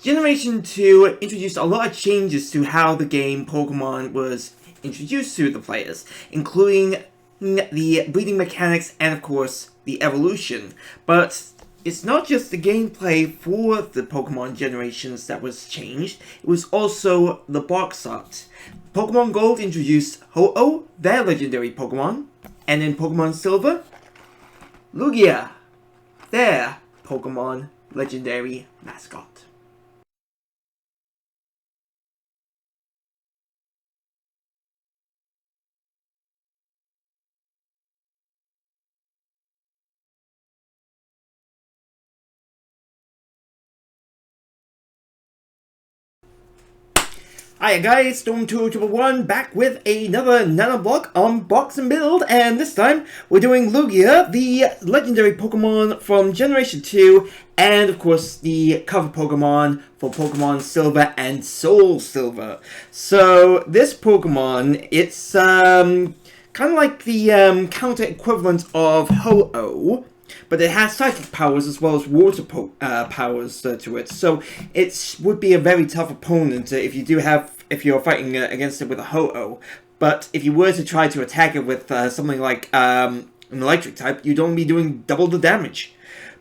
Generation 2 introduced a lot of changes to how the game Pokemon was introduced to the players, including the breeding mechanics and, of course, the evolution. But it's not just the gameplay for the Pokemon generations that was changed, it was also the box art. Pokemon Gold introduced Ho-Oh, their legendary Pokemon, and in Pokemon Silver, Lugia, their Pokemon legendary mascot. Hiya guys, Storm211 back with another Nanoblock Unbox and build, and this time we're doing Lugia, the legendary Pokemon from Generation 2, and of course the cover Pokemon for Pokemon Silver and Soul Silver. So this Pokemon, it's kind of like the counter equivalent of Ho-Oh, but it has psychic powers as well as water powers to it, so it would be a very tough opponent if you're fighting against it with a Ho-Oh. But if you were to try to attack it with something like an electric type, you'd only be doing double the damage.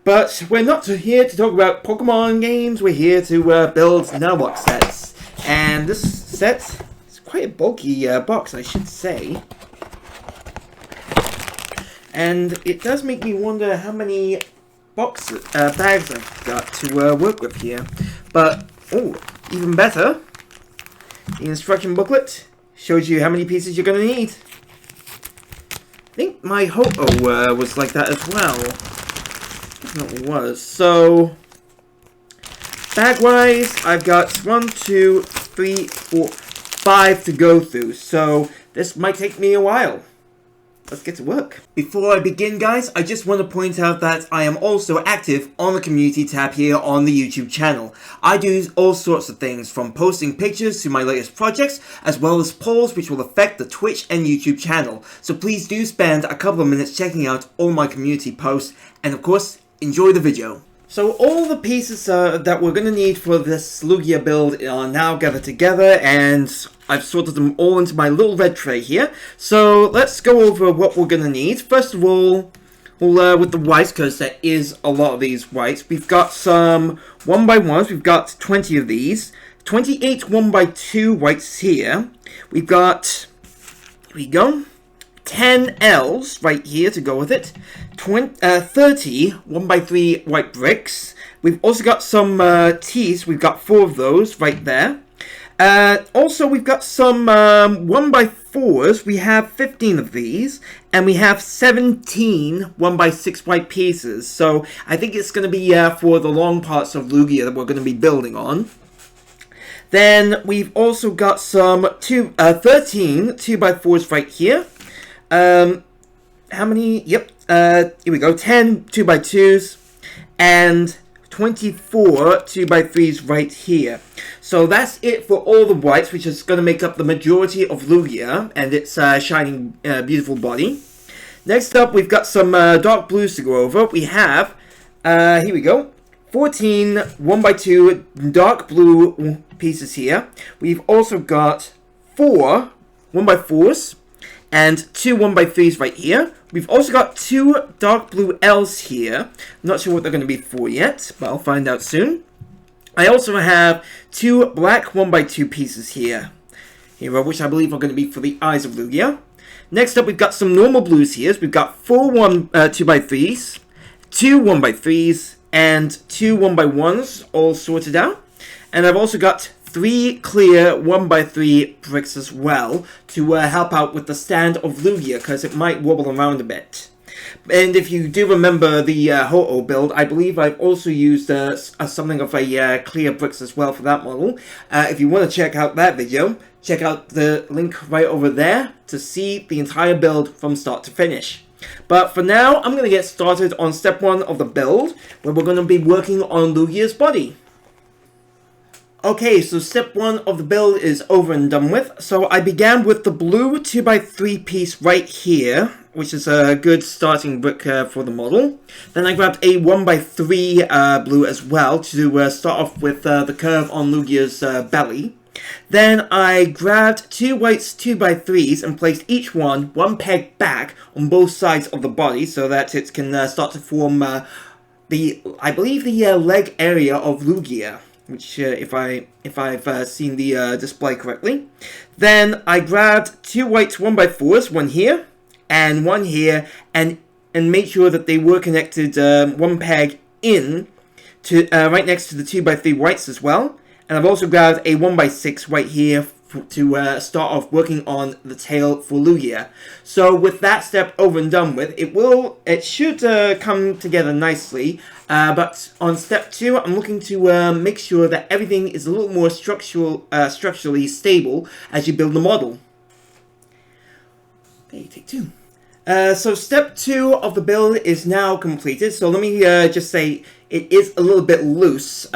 But we're not here to talk about Pokemon games, we're here to build Nanoblock sets. And this set is quite a bulky box, I should say. And it does make me wonder how many bags I've got to work with here. But, oh, even better, the instruction booklet shows you how many pieces you're going to need. I think my Ho-Oh was like that as well. Definitely was. So, bag-wise, I've got 1, 2, 3, 4, 5 to go through. So, this might take me a while. Let's get to work. Before I begin, guys, I just want to point out that I am also active on the community tab here on the YouTube channel. I do all sorts of things, from posting pictures to my latest projects, as well as polls which will affect the Twitch and YouTube channel. So please do spend a couple of minutes checking out all my community posts, and of course, enjoy the video. So all the pieces that we're going to need for this Lugia build are now gathered together, and I've sorted them all into my little red tray here. So let's go over what we're going to need. First of all, with the whites, because there is a lot of these whites, we've got some 1x1s, we've got 20 of these, 28 1x2 whites here, we've got, here we go, 10 L's right here to go with it, 30 1x3 white bricks. We've also got some T's, we've got 4 of those right there. Also, we've got some 1x4s, we have 15 of these, and we have 17 1x6 white pieces. So I think it's going to be for the long parts of Lugia that we're going to be building on. Then we've also got some 13 2x4s right here. How many? Yep, here we go, 10 2x2s, and 24 2x3s right here. So that's it for all the whites, which is going to make up the majority of Lugia and its shining, beautiful body. Next up, we've got some dark blues to go over. We have, here we go, 14 1x2 dark blue pieces here. We've also got 4 1x4s. And 2 1x3s right here. We've also got 2 dark blue L's here. I'm not sure what they're going to be for yet, but I'll find out soon. I also have 2 black 1x2 pieces here, which I believe are going to be for the eyes of Lugia. Next up, we've got some normal blues here. So we've got 4 2x3s, 2 1x3s, and 2 1x1s all sorted out. And I've also got 3 clear 1x3 bricks as well to help out with the stand of Lugia, because it might wobble around a bit. And if you do remember the Ho-Oh build, I believe I've also used something of a clear bricks as well for that model. If you want to check out that video, check out the link right over there to see the entire build from start to finish. But for now, I'm going to get started on step 1 of the build, where we're going to be working on Lugia's body. Okay, so step 1 of the build is over and done with. So I began with the blue 2x3 piece right here. which is a good starting brick for the model. Then I grabbed a 1x3 blue as well to start off with the curve on Lugia's belly. Then I grabbed 2 whites 2x3s and placed each one peg back on both sides of the body so that it can start to form I believe the leg area of Lugia, which if I've seen the display correctly. Then I grabbed 2 whites 1x4s, one here and one here, and made sure that they were connected one peg in to right next to the 2x3 whites as well. And I've also grabbed a 1x6 right here to start off working on the tail for Lugia. So with that step over and done with, it should come together nicely. But on step 2, I'm looking to make sure that everything is a little more structurally stable as you build the model. Okay, take 2. So step 2 of the build is now completed. So let me just say it is a little bit loose.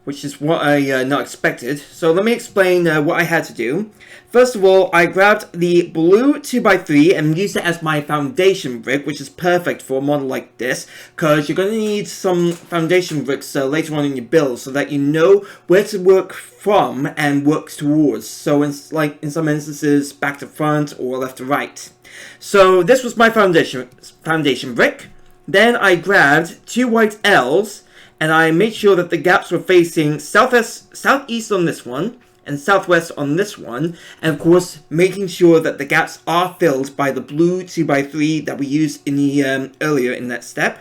Which is what I not expected. So let me explain what I had to do. First of all, I grabbed the blue 2x3 and used it as my foundation brick, which is perfect for a model like this, because you're going to need some foundation bricks later on in your build so that you know where to work from and work towards. So in some instances, back to front or left to right. So this was my foundation brick. Then I grabbed 2 white L's, and I made sure that the gaps were facing southeast on this one, and southwest on this one, and of course making sure that the gaps are filled by the blue 2x3 that we used in the earlier in that step.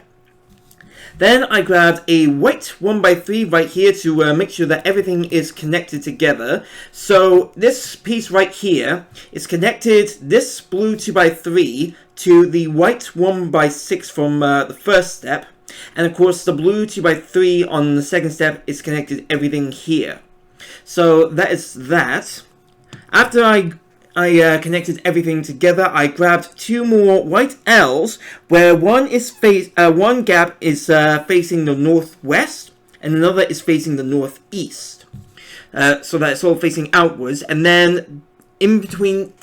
Then I grabbed a white 1x3 right here to make sure that everything is connected together. So this piece right here is connected, this blue 2x3 to the white 1x6 from the first step. And of course, the blue 2x3 on the second step is connected everything here. So that is that. After I connected everything together, I grabbed 2 more white L's, where one gap is facing the northwest, and another is facing the northeast. So that it's all facing outwards. And then in filling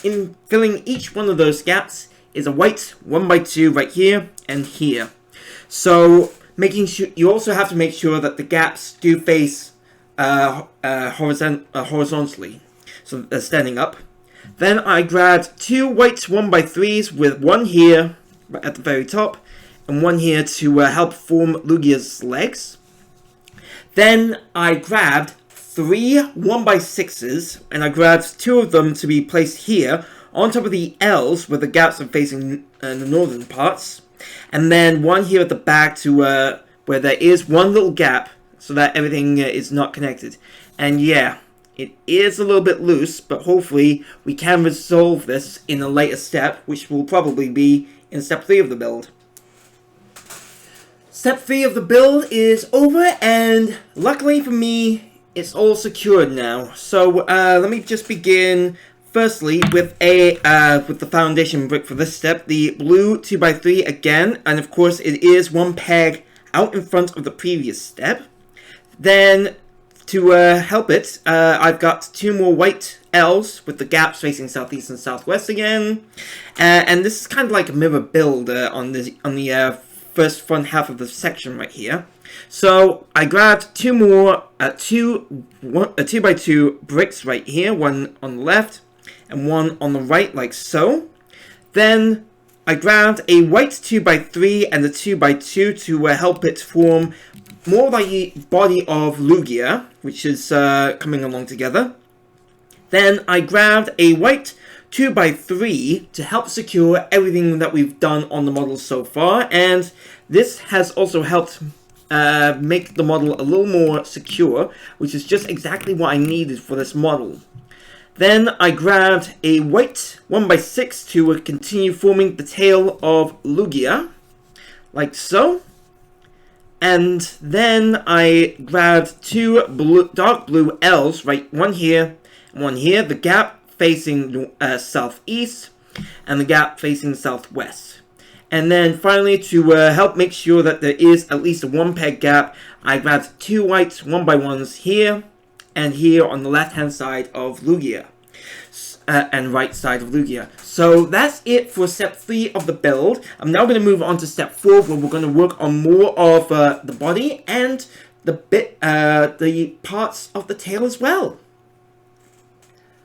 each one of those gaps is a white 1x2 right here and here. So making sure you also have to make sure that the gaps do face horizontally, so they're standing up. Then I grabbed 2 white 1x3s with one here at the very top and one here to help form Lugia's legs. Then I grabbed 3 1x6s and I grabbed 2 of them to be placed here on top of the L's where the gaps are facing the northern parts. And then one here at the back to where there is one little gap so that everything is not connected. And yeah, it is a little bit loose, but hopefully we can resolve this in a later step, which will probably be in step 3 of the build. Step 3 of the build is over, and luckily for me, it's all secured now. So let me just begin. Firstly, with the foundation brick for this step, the blue 2x3 again, and of course it is one peg out in front of the previous step. Then, to help it, I've got 2 more white L's with the gaps facing southeast and southwest again, and this is kind of like a mirror build on the first front half of the section right here. So I grabbed 2 more 2x2 bricks right here, one on the left and one on the right, like so. Then I grabbed a white 2x3 and a 2x2 to help it form more like the body of Lugia, which is coming along together. Then I grabbed a white 2x3 to help secure everything that we've done on the model so far, and this has also helped make the model a little more secure, which is just exactly what I needed for this model. Then I grabbed a white 1x6 to continue forming the tail of Lugia, like so. And then I grabbed 2 dark blue L's, right, one here and one here, the gap facing southeast and the gap facing southwest. And then finally, to help make sure that there is at least a 1 peg gap, I grabbed 2 white 1x1s here and here on the left hand side of Lugia. and right side of Lugia. So that's it for step 3 of the build. I'm now going to move on to step 4, where we're going to work on more of the body and the parts of the tail as well.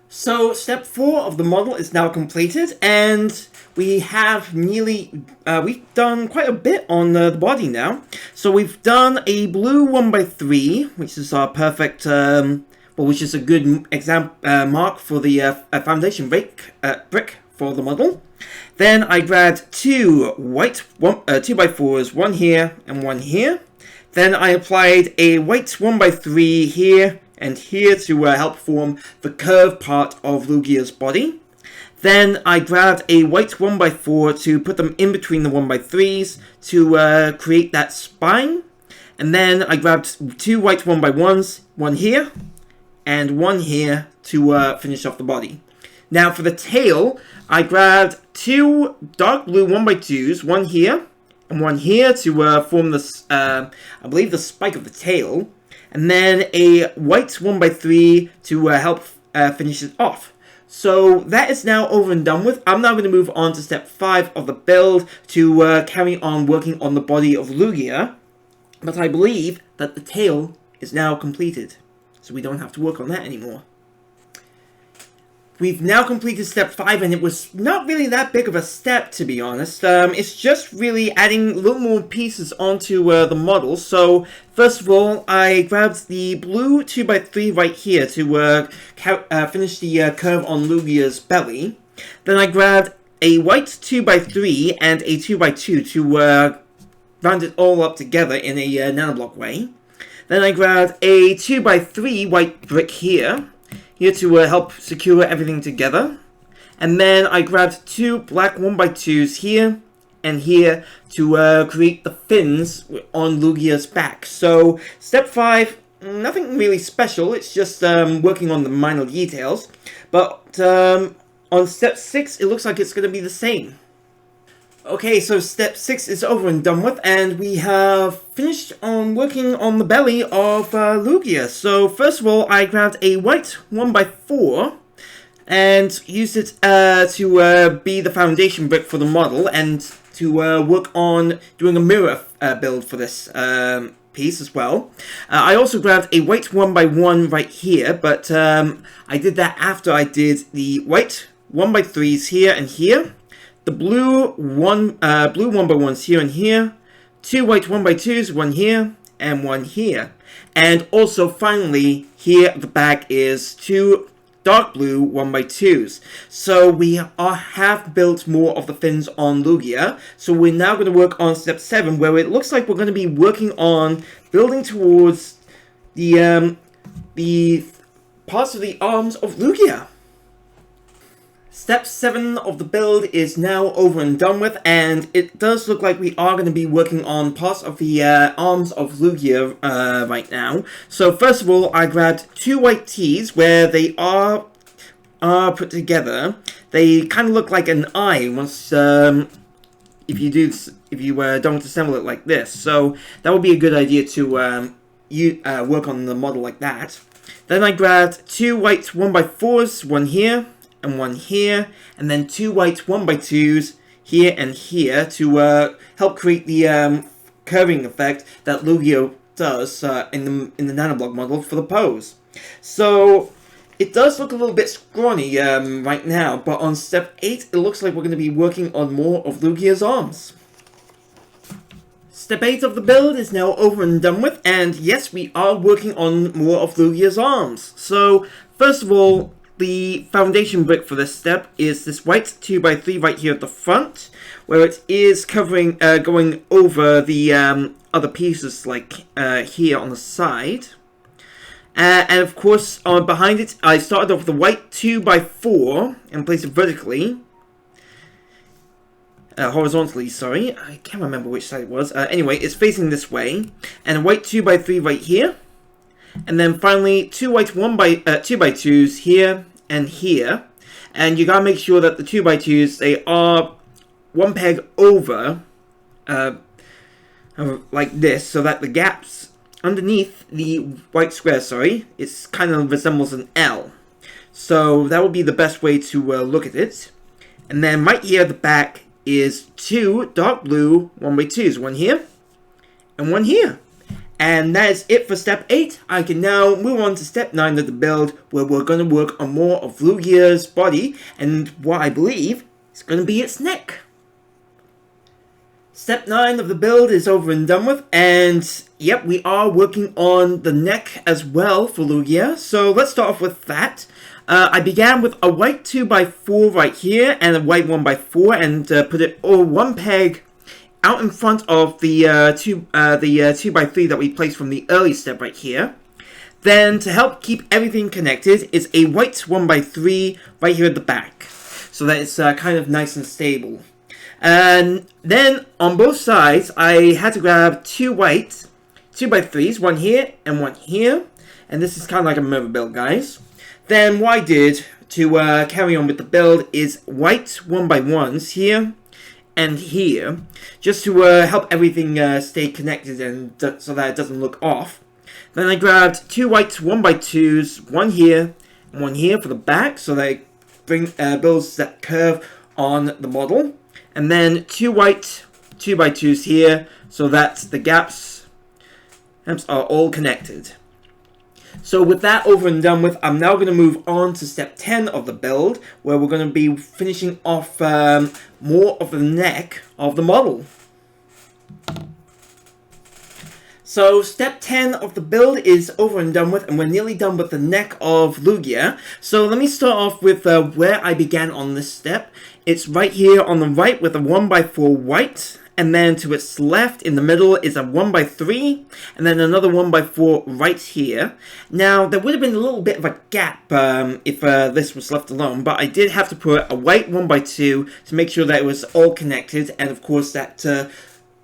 So step 4 of the model is now completed, and we have we've done quite a bit on the body now. So we've done a blue 1x3, which is our perfect, which is a good mark for the foundation brick for the model. Then I grabbed 2 white 2x4s, one here and one here. Then I applied a white 1x3 here and here to help form the curved part of Lugia's body. Then I grabbed a white 1x4 to put them in between the 1x3s to create that spine. And then I grabbed 2 white 1x1s, one here and one here to finish off the body. Now for the tail, I grabbed 2 dark blue 1x2s, one here and one here to form this, I believe, the spike of the tail. And then a white 1x3 to help finish it off. So that is now over and done with. I'm now going to move on to step 5 of the build to carry on working on the body of Lugia. But I believe that the tail is now completed, so we don't have to work on that anymore. We've now completed step 5, and it was not really that big of a step, to be honest. It's just really adding a little more pieces onto the model. So, first of all, I grabbed the blue 2x3 right here to finish the curve on Lugia's belly. Then I grabbed a white 2x3 and a 2x2 to round it all up together in a nanoblock way. Then I grabbed a 2x3 white brick here to help secure everything together. And then I grabbed 2 black 1x2s here and here to create the fins on Lugia's back. So step 5, nothing really special, it's just working on the minor details. But on step 6, it looks like it's going to be the same. Okay, so step 6 is over and done with, and we have finished on working on the belly of Lugia. So first of all, I grabbed a white 1x4 and used it to be the foundation brick for the model, and to work on doing a mirror build for this piece as well. I also grabbed a white 1x1 right here, but I did that after I did the white 1x3s here and here. The blue 1x1s here and here, 2 white 1x2s, one here and one here. And also finally, here at the back is 2 dark blue 1x2s. So we have built more of the fins on Lugia. So we're now going to work on step 7, where it looks like we're going to be working on building towards the parts of the arms of Lugia. Step 7 of the build is now over and done with, and it does look like we are going to be working on parts of the arms of Lugia right now. So first of all, I grabbed 2 white tees where they are put together. They kind of look like an eye once if you don't assemble it like this. So that would be a good idea to work on the model like that. Then I grabbed 2 white 1x4s, one here and one here, and then 2 white 1x2s here and here to help create the curving effect that Lugia does in the nanoblock model for the pose. So it does look a little bit scrawny right now, but on step 8 it looks like we're going to be working on more of Lugia's arms. Step 8 of the build is now over and done with, and yes, we are working on more of Lugia's arms. So first of all, the foundation brick for this step is this white 2x3 right here at the front, where it is covering, going over the other pieces like here on the side. And of course, behind it, I started off with the white 2x4 and placed it vertically. Horizontally, sorry. I can't remember which side it was. Anyway, it's facing this way. And a white 2x3 right here. And then finally, 2 white 2x2s here and here. And you gotta make sure that the 2x2s, they are one peg over, like this, so that the gaps underneath the white square, it kind of resembles an L. So that would be the best way to look at it. And then right here at the back is 2 dark blue 1x2s. One here and one here. And that is it for step 8. I can now move on to step 9 of the build, where we're going to work on more of Lugia's body and what I believe is going to be its neck. Step 9 of the build is over and done with, and yep, we are working on the neck as well for Lugia. So let's start off with that. I began with a white 2x4 right here and a white 1x4, and put it all one peg out in front of the 2x3 that we placed from the early step right here. Then, to help keep everything connected, is a white 1x3 right here at the back, so that it's kind of nice and stable. And then, on both sides, I had to grab 2 white 2x3s, one here and one here, and this is kind of like a mirror build, guys. Then, what I did to carry on with the build is white 1x1s here and here, just to help everything stay connected and so that it doesn't look off. Then I grabbed 2 white 1x2s, one here and one here for the back, so that it builds that curve on the model. And then 2 white 2x2s here, so that the gaps are all connected. So with that over and done with, I'm now going to move on to step 10 of the build, where we're going to be finishing off more of the neck of the model. So step 10 of the build is over and done with, and we're nearly done with the neck of Lugia. So let me start off with where I began on this step. It's right here on the right with a 1x4 white. And then to its left in the middle is a 1x3, and then another 1x4 right here. Now, there would have been a little bit of a gap if this was left alone, but I did have to put a white 1x2 to make sure that it was all connected, and of course that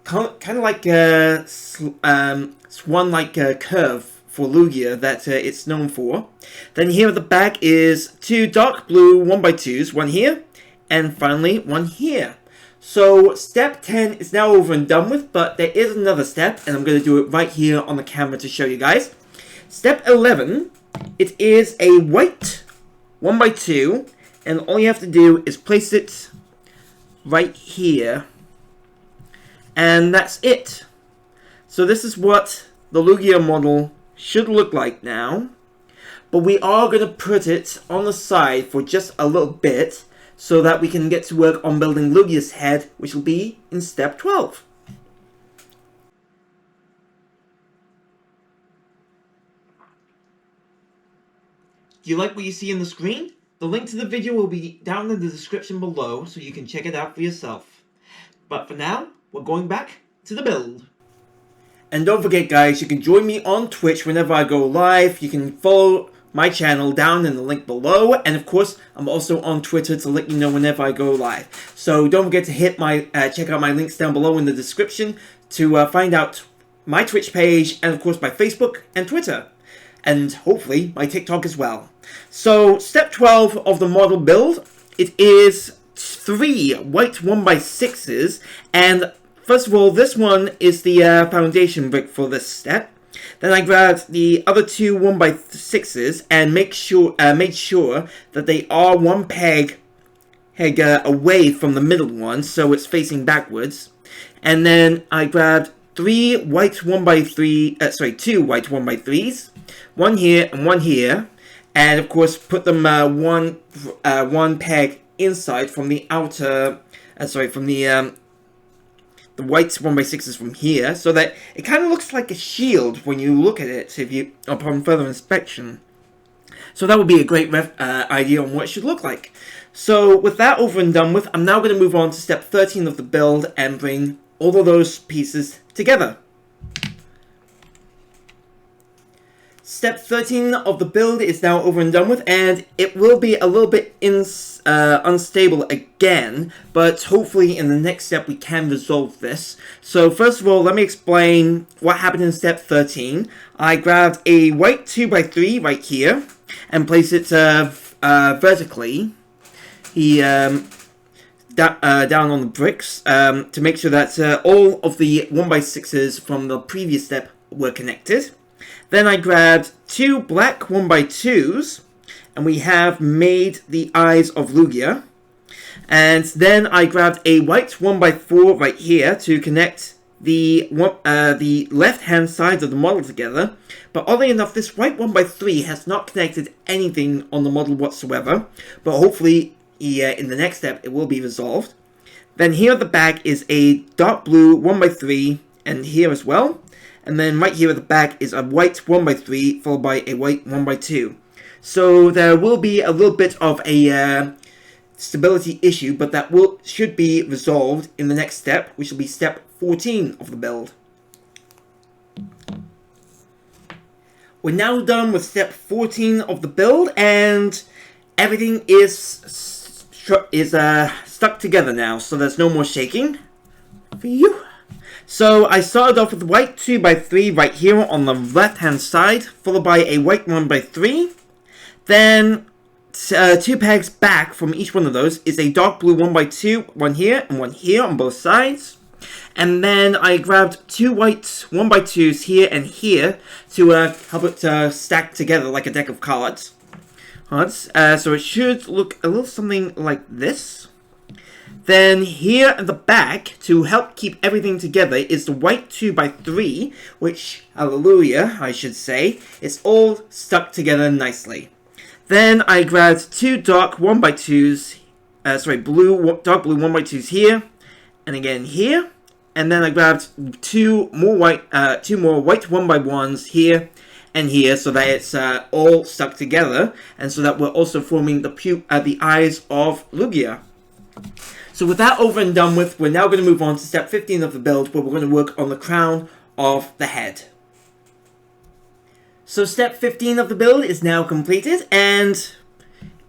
kind of like a swan-like curve for Lugia that it's known for. Then here at the back is 2 dark blue 1x2s, one here, and finally one here. So, step 10 is now over and done with, but there is another step, and I'm going to do it right here on the camera to show you guys. Step 11, it is a white 1x2, and all you have to do is place it right here, and that's it. So this is what the Lugia model should look like now, but we are going to put it on the side for just a little bit, so that we can get to work on building Lugia's head, which will be in step 12. Do you like what you see on the screen? The link to the video will be down in the description below, so you can check it out for yourself. But for now, we're going back to the build. And don't forget, guys, you can join me on Twitch whenever I go live. You can follow my channel down in the link below, and of course I'm also on Twitter to let you know whenever I go live. So don't forget to hit my check out my links down below in the description to find out my Twitch page, and of course my Facebook and Twitter, and hopefully my TikTok as well. So step 12 of the model build, it is 3 white 1x6s, and first of all, this one is the foundation brick for this step. Then I grabbed the other 2 1x6s and made sure that they are one peg away from the middle one, so it's facing backwards. And then I grabbed 2 white 1x3s, one here and one here, and of course put them one peg inside from the outer, from the white 1x6s from here, so that it kind of looks like a shield when you look at it upon further inspection. So that would be a great idea on what it should look like. So with that over and done with, I'm now going to move on to step 13 of the build and bring all of those pieces together. Step 13 of the build is now over and done with, and it will be a little bit unstable again, but hopefully in the next step we can resolve this. So first of all, let me explain what happened in step 13. I grabbed a white 2x3 right here and placed it vertically down on the bricks to make sure that all of the 1x6s from the previous step were connected. Then I grabbed 2 black 1x2s, and we have made the eyes of Lugia. And then I grabbed a white 1x4 right here to connect the left-hand side of the model together. But oddly enough, this white 1x3 has not connected anything on the model whatsoever. But hopefully, in the next step, it will be resolved. Then here at the back is a dark blue 1x3, and here as well. And then right here at the back is a white 1x3, followed by a white 1x2. So there will be a little bit of a stability issue, but that should be resolved in the next step, which will be step 14 of the build. We're now done with step 14 of the build, and everything is stuck together now, so there's no more shaking. For you. So I started off with the white 2x3 right here on the left hand side, followed by a white 1x3. Then 2 pegs back from each one of those is a dark blue 1x2, one here and one here on both sides. And then I grabbed 2 white 1x2s here and here to help it stack together like a deck of cards. So it should look a little something like this. Then here at the back, to help keep everything together, is the white 2x3, which, hallelujah, I should say, is all stuck together nicely. Then I grabbed 2 dark 1x2s, dark blue 1x2s here, and again here. And then I grabbed 2 more white 1x1s here and here, so that it's all stuck together, and so that we're also forming the eyes of Lugia. So with that over and done with, we're now going to move on to step 15 of the build, where we're going to work on the crown of the head. So step 15 of the build is now completed, and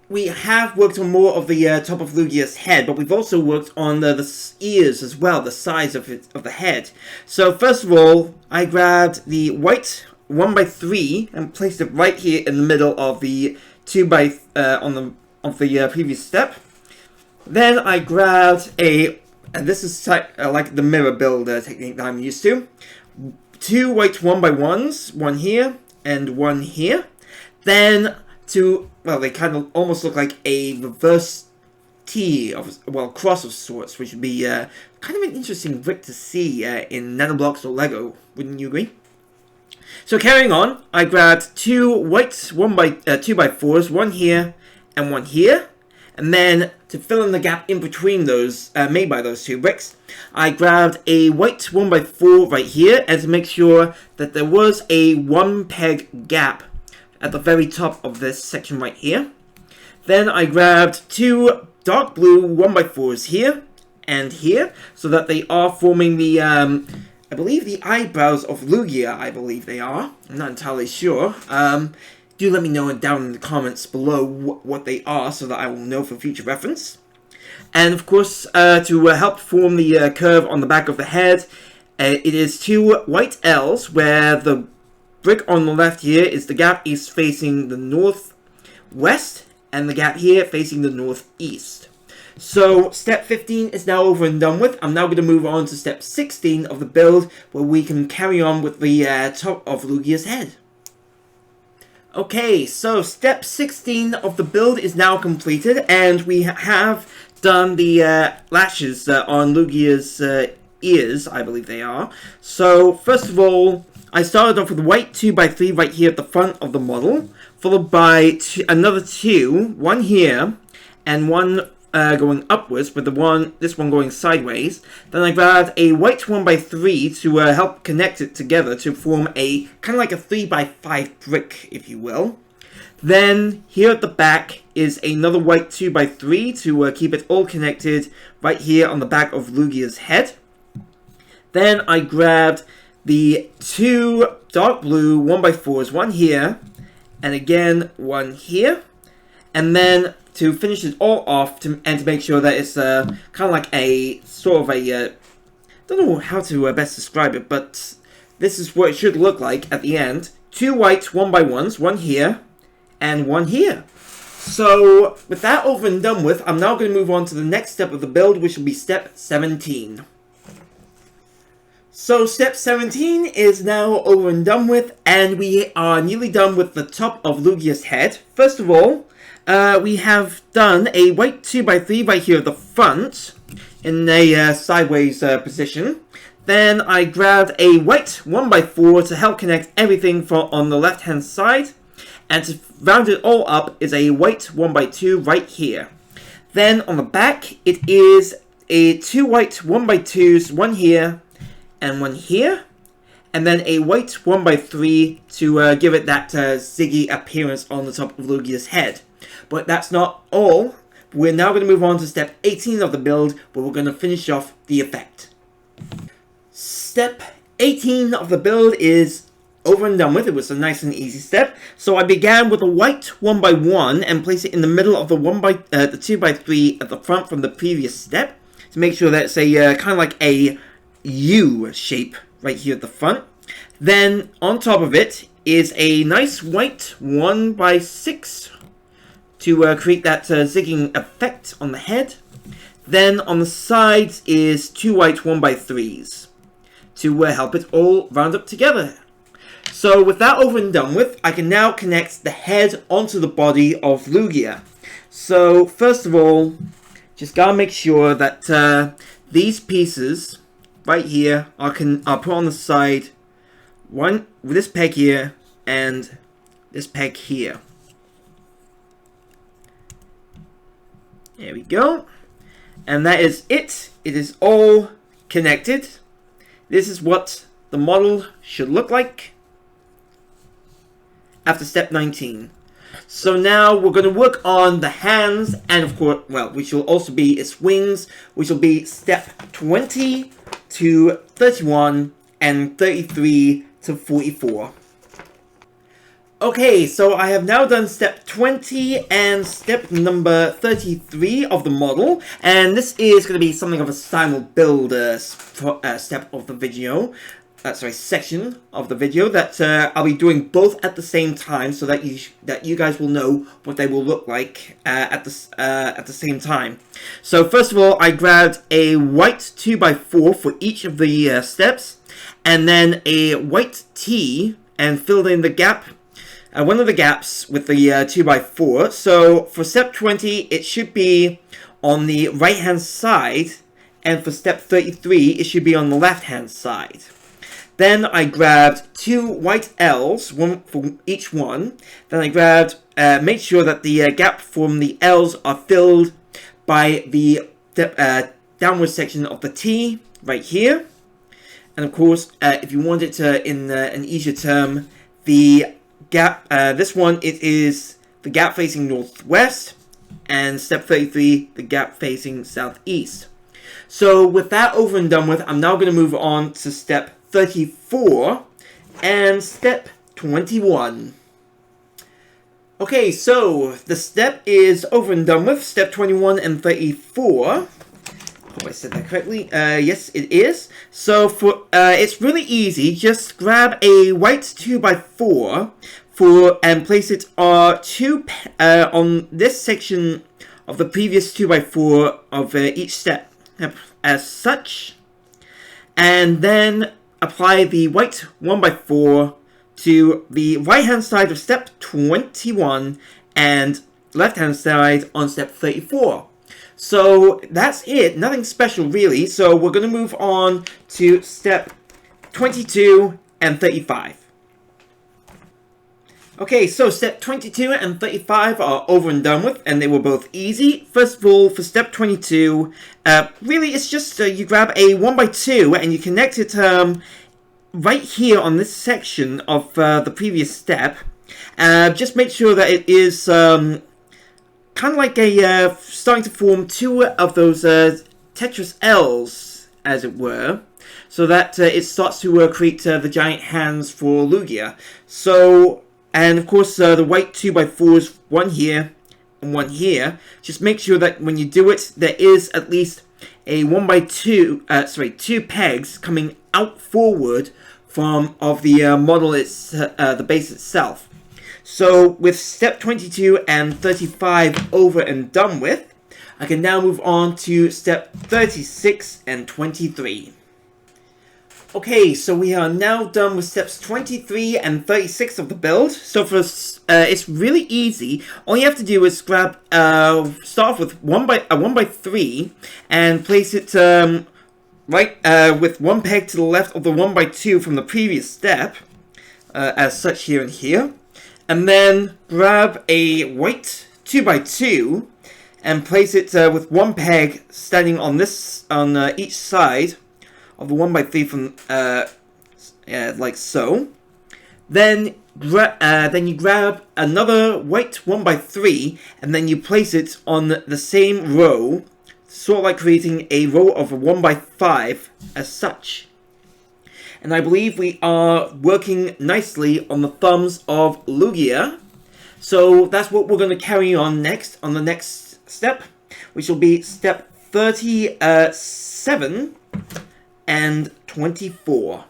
we have worked on more of the top of Lugia's head, but we've also worked on the ears as well, the size of the head. So first of all, I grabbed the white 1x3 and placed it right here in the middle of the 2x of the previous step. Then I grabbed and this is like the mirror build technique that I'm used to, 2 white 1x1s, one here and one here. Then well, they kind of almost look like a reverse T cross of sorts, which would be kind of an interesting brick to see in Nanoblocks or Lego. Wouldn't you agree? So carrying on, I grabbed 2 white 2x4s, one here and one here. And then, to fill in the gap in between those, made by those 2 bricks, I grabbed a white 1x4 right here, and to make sure that there was a 1 peg gap at the very top of this section right here. Then I grabbed 2 dark blue 1x4s here and here, so that they are forming the, I believe the eyebrows of Lugia, I believe they are. I'm not entirely sure. Do let me know down in the comments below what they are, so that I will know for future reference. And of course, to help form the curve on the back of the head, it is 2 white L's, where the brick on the left here is the gap is facing the northwest, and the gap here facing the northeast. So step 15 is now over and done with. I'm now going to move on to step 16 of the build, where we can carry on with the top of Lugia's head. Okay, so step 16 of the build is now completed, and we have done the lashes on Lugia's ears, I believe they are. So, first of all, I started off with white 2x3 right here at the front of the model, followed by another 2, one here, and one going upwards, with this one going sideways. Then I grabbed a white 1x3 to help connect it together to form a kind of like a 3x5 brick, if you will. Then here at the back is another white 2x3 to keep it all connected right here on the back of Lugia's head. Then I grabbed the 2 dark blue 1x4s, one here, and again one here. And then to finish it all off, and to make sure that it's kind of like a sort of a, don't know how to best describe it, but this is what it should look like at the end. 2 white 1x1s, one here and one here. So with that over and done with, I'm now going to move on to the next step of the build, which will be step 17. So step 17 is now over and done with, and we are nearly done with the top of Lugia's head. First of all, we have done a white 2x3 right here at the front, in a sideways position. Then I grabbed a white 1x4 to help connect everything on the left hand side, and to round it all up is a white 1x2 right here. Then on the back, it is a 2 white 1x2s, one here, and one here, and then a white 1x3 to give it that ziggy appearance on the top of Lugia's head. But that's not all. We're now going to move on to step 18 of the build, where we're going to finish off the effect. Step 18 of the build is over and done with. It was a nice and easy step. So I began with a white 1x1 and placed it in the middle of the 2x3 at the front from the previous step, to make sure that it's a kind of like a U shape right here at the front. Then on top of it is a nice white 1x6 to create that zigging effect on the head. Then on the sides is 2 white 1x3s to help it all round up together. So with that over and done with, I can now connect the head onto the body of Lugia. So first of all, just gotta make sure that these pieces right here are put on the side, one with this peg here and this peg here. There we go. And that is it. It is all connected. This is what the model should look like after step 19. So now we're going to work on the hands, and of course, well, which will also be its wings, which will be step 20 to 31 and 33 to 44. Okay, so I have now done step 20 and step number 33 of the model, and this is going to be something of a final build step of the video. Section of the video that I'll be doing both at the same time, so that you guys will know what they will look like at the same time. So first of all, I grabbed a white 2x4 for each of the steps, and then a white T and filled in the gap, one of the gaps with the 2x4. So for step 20, it should be on the right hand side, and for step 33, it should be on the left hand side. Then I grabbed 2 white L's, one for each one. Then I grabbed, made sure that the gap from the L's are filled by the downward section of the T right here. And of course, if you want it in an easier term, the gap, this one, it is the gap facing northwest, and step 33, the gap facing southeast. So with that over and done with, I'm now going to move on to step 34 and step 21. Okay, so the step is over and done with. Step 21 and 34. Hope I said that correctly. Yes, it is. So for it's really easy. Just grab a white 2x4 and place it on this section of the previous 2x4 of each step as such, and then apply the white 1x4 to the right hand side of step 21 and left hand side on step 34. So that's it, nothing special really. So we're going to move on to step 22 and 35. Okay, so step 22 and 35 are over and done with, and they were both easy. First of all, for step 22, really it's just you grab a 1x2 and you connect it right here on this section of the previous step. Just make sure that it is kind of like a starting to form 2 of those Tetris L's, as it were, so that it starts to create the giant hands for Lugia. So, and of course the white 2x4s, one here and one here. Just make sure that when you do it, there is at least a 1x2, 2 pegs coming out forward of the model, the base itself. So with step 22 and 35 over and done with, I can now move on to step 36 and 23. Okay, so we are now done with steps 23 and 36 of the build. So for it's really easy. All you have to do is grab start off with 1x3 and place it right with one peg to the left of the 1x2 from the previous step, as such here and here, and then grab a white 2x2 and place it with one peg standing on each side of the 1x3 from like so. Then you grab another white 1x3 and then you place it on the same row, sort of like creating a row of a 1x5 as such. And I believe we are working nicely on the thumbs of Lugia. So that's what we're going to carry on next, on the next step, which will be step 37 and 24.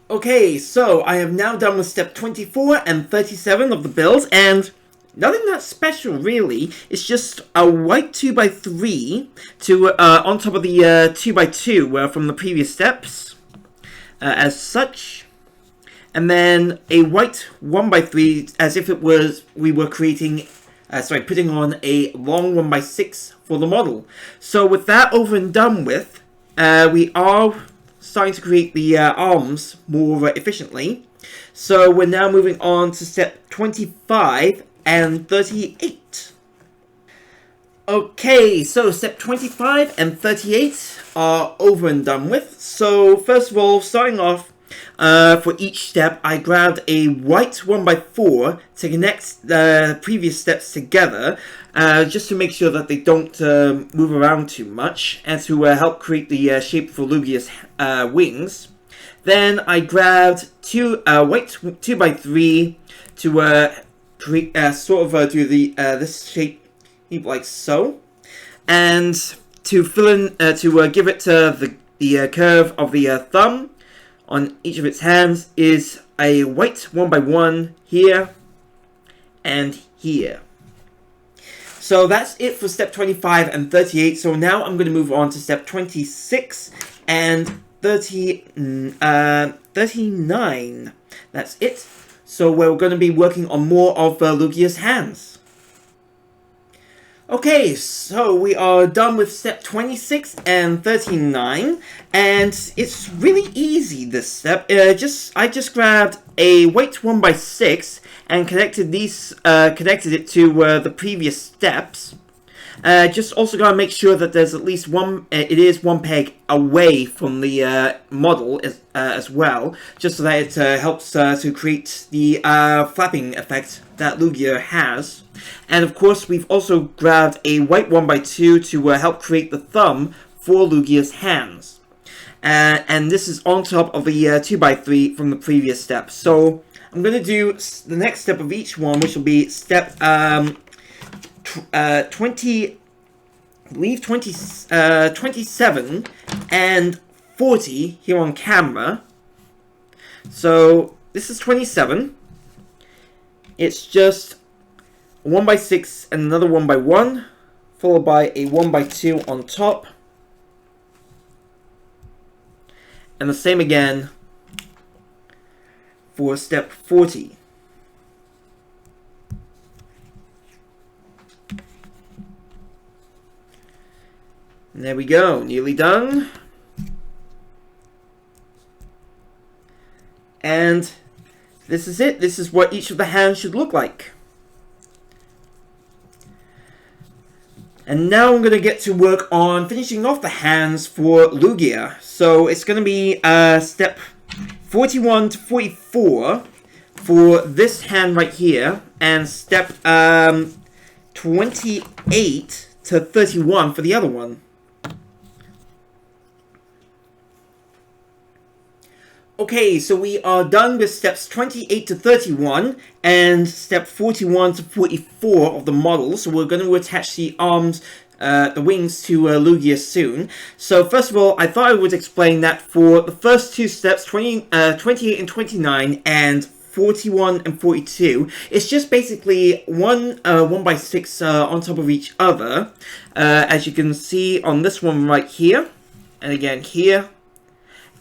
Okay, so I have now done with step 24 and 37 of the build, and nothing that special really. It's just a white 2x3 to on top of the 2x2 from the previous steps, as such, and then a white 1x3 as if it was we were creating. Putting on a long 1x6 for the model. So with that over and done with, we are starting to create the arms more efficiently. So we're now moving on to step 25 and 38. Okay, so step 25 and 38 are over and done with. So first of all, starting off, for each step, I grabbed a white 1x4 to connect the previous steps together, just to make sure that they don't move around too much, and to help create the shape for Lugia's wings. Then I grabbed two white 2x3 to create do the this shape like so, and to fill in to give it the curve of the thumb on each of its hands is a white 1x1 here and here. So that's it for step 25 and 38. So now I'm going to move on to step 26 and 39. That's it. So we're going to be working on more of Lugia's hands. Okay, so we are done with step 26 and 39, and it's really easy, this step. I just grabbed a white 1x6 and connected it to the previous steps. Just also gotta make sure that there's at least one peg away from the model as well, just so that it helps to create the flapping effect that Lugia has. And of course, we've also grabbed a white 1x2 to help create the thumb for Lugia's hands. And this is on top of the 2x3 from the previous step. So I'm going to do the next step of each one, which will be step 27 and 40 here on camera. So this is 27. It's just 1x6 and another 1x1, followed by a 1x2 on top. And the same again for step 40. And there we go, nearly done. And this is it. This is what each of the hands should look like. And now I'm going to get to work on finishing off the hands for Lugia. So it's going to be step 41 to 44 for this hand right here, and step 28 to 31 for the other one. Okay, so we are done with steps 28 to 31 and step 41 to 44 of the model. So we're going to attach the arms, the wings to Lugia soon. So first of all, I thought I would explain that for the first two steps, 28 and 29 and 41 and 42, it's just basically one 1x6 on top of each other, as you can see on this one right here, and again here.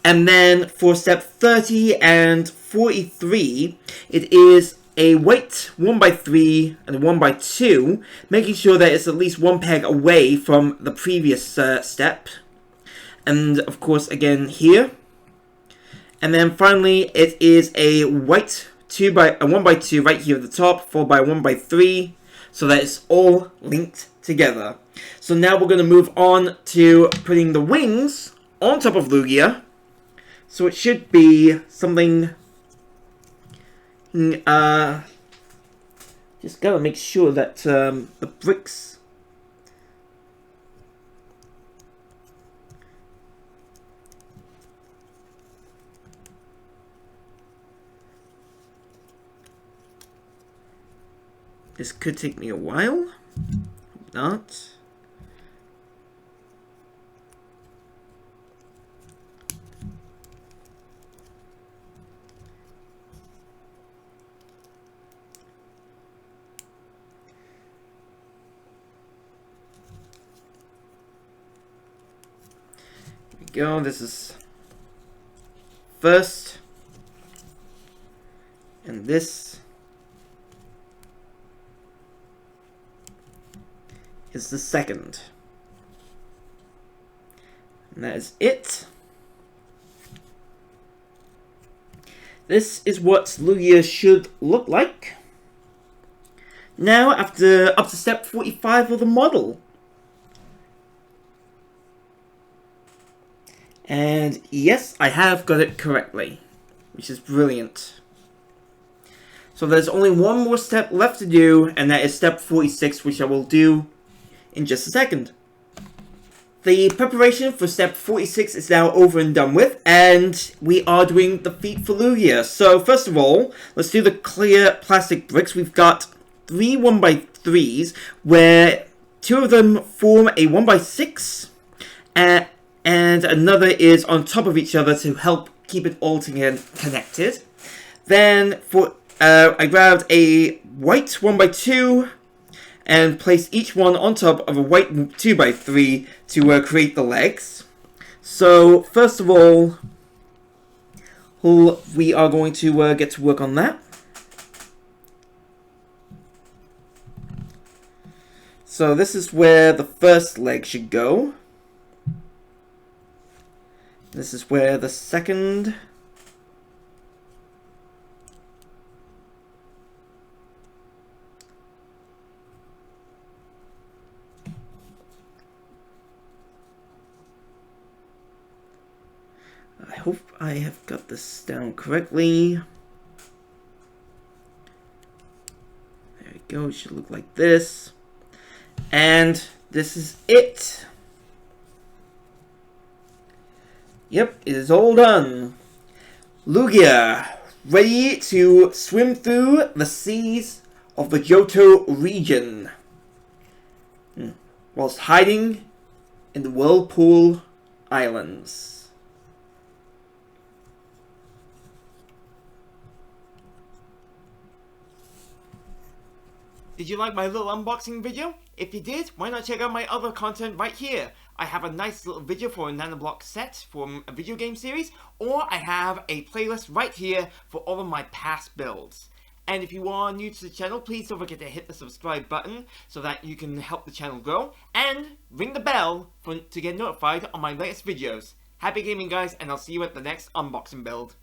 And then for step 30 and 43, it is a white 1x3 and a 1x2, making sure that it's at least one peg away from the previous step. And of course, again here. And then finally, it is a white 1x2 right here at the top, followed by 1x3, so that it's all linked together. So now we're going to move on to putting the wings on top of Lugia. So it should be something, just gotta make sure that the bricks this could take me a while. Hope not. Go. This is first, and this is the second, and that is it. This is what Lugia should look like now after up to step 45 of the model. And yes, I have got it correctly, which is brilliant. So there's only one more step left to do, and that is step 46, which I will do in just a second. The preparation for step 46 is now over and done with, and we are doing the feet for Lugia. So first of all, let's do the clear plastic bricks. We've got 3 1x3s, where 2 of them form a 1x6, and another is on top of each other to help keep it all together connected. Then for I grabbed a white 1x2 and placed each one on top of a white 2x3 to create the legs. So first of all, we are going to get to work on that. So this is where the first leg should go. This is where the second I hope I have got this down correctly. There we go, it should look like this. And this is it. Yep, it is all done. Lugia, ready to swim through the seas of the Johto region, whilst hiding in the Whirlpool Islands. Did you like my little unboxing video? If you did, why not check out my other content right here? I have a nice little video for a Nanoblock set from a video game series, or I have a playlist right here for all of my past builds. And if you are new to the channel, please don't forget to hit the subscribe button so that you can help the channel grow, and ring the bell to get notified on my latest videos. Happy gaming, guys, and I'll see you at the next unboxing build.